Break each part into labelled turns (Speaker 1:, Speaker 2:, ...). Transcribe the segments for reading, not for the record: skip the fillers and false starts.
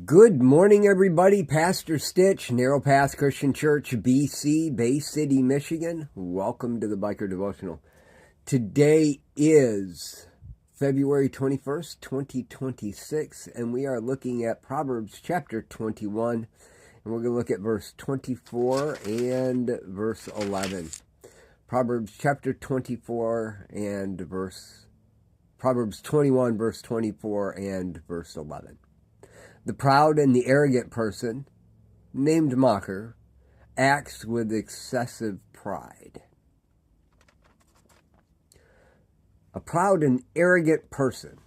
Speaker 1: Good morning, everybody. Pastor Stitch, Narrow Path Christian Church, BC, Bay City, Michigan. Welcome to the Biker Devotional. Today is February 21st, 2026, and we are looking at Proverbs chapter 21, and we're going to look at verse 24 and verse 11. Proverbs chapter 24 and Proverbs 21, verse 24 and verse 11. The proud and the arrogant person, named mocker, acts with excessive pride. A proud and arrogant person,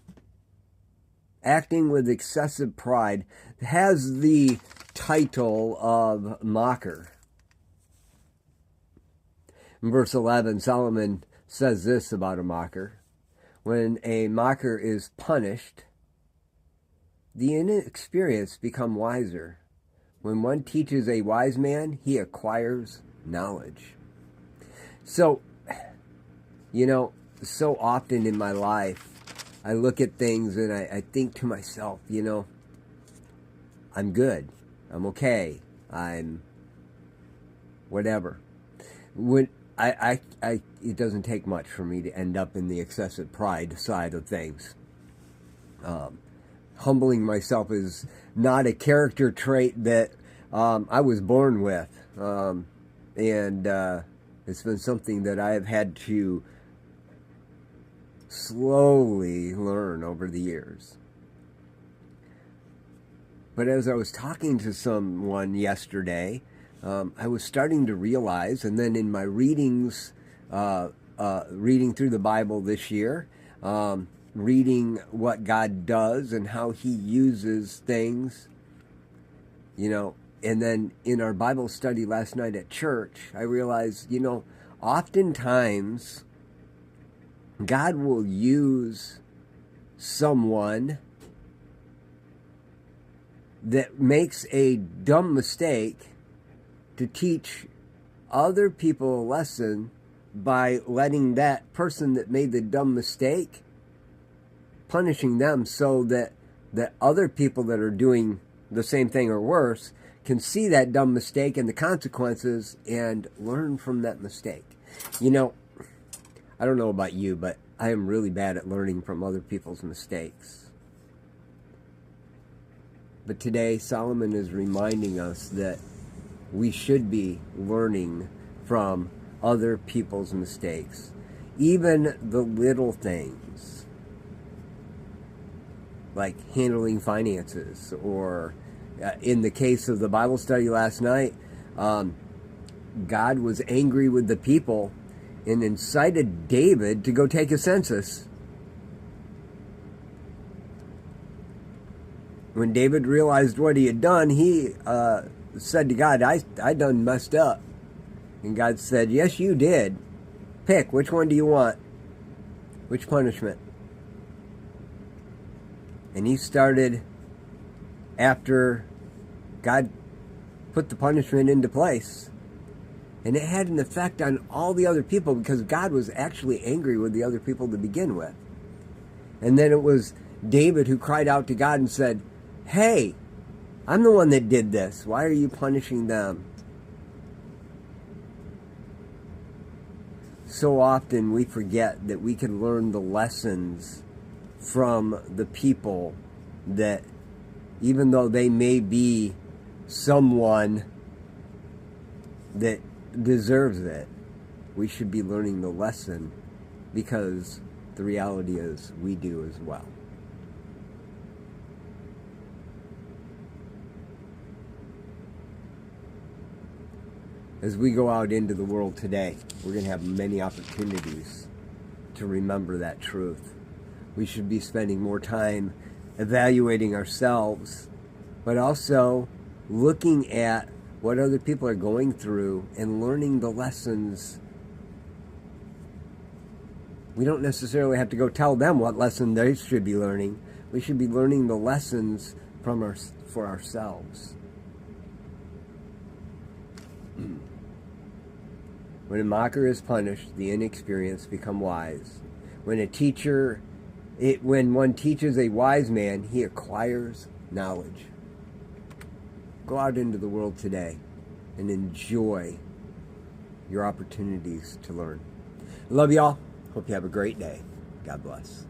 Speaker 1: acting with excessive pride, has the title of mocker. In verse 11, Solomon says this about a mocker. When a mocker is punished, the inexperienced become wiser. When one teaches a wise man, he acquires knowledge. So often in my life, I look at things and I think to myself, I'm good. I'm okay. I'm whatever. When it doesn't take much for me to end up in the excessive pride side of things. Humbling myself is not a character trait that I was born with. And it's been something that I have had to slowly learn over the years. But as I was talking to someone yesterday, I was starting to realize, and then in my readings, reading through the Bible this year, reading what God does and how he uses things, and then in our Bible study last night at church, I realized, oftentimes God will use someone that makes a dumb mistake to teach other people a lesson by letting that person that made the dumb mistake, punishing them so that other people that are doing the same thing or worse can see that dumb mistake and the consequences and learn from that mistake. I don't know about you, but I am really bad at learning from other people's mistakes. But today, Solomon is reminding us that we should be learning from other people's mistakes, even the little things, like handling finances, or in the case of the Bible study last night, God was angry with the people and incited David to go take a census. When David realized what he had done, he said to God, I done messed up. And God said, yes, you did. Pick, which one do you want? Which punishment? And he started, after God put the punishment into place. And it had an effect on all the other people because God was actually angry with the other people to begin with. And then it was David who cried out to God and said, hey, I'm the one that did this. Why are you punishing them? So often we forget that we can learn the lessons from the people that, even though they may be someone that deserves it, we should be learning the lesson, because the reality is we do as well. As we go out into the world today, we're going to have many opportunities to remember that truth. We should be spending more time evaluating ourselves, but also looking at what other people are going through and learning the lessons. We don't necessarily have to go tell them what lesson they should be learning. We should be learning the lessons for ourselves. When a mocker is punished, the inexperienced become wise. When one teaches a wise man, he acquires knowledge. Go out into the world today and enjoy your opportunities to learn. Love y'all. Hope you have a great day. God bless.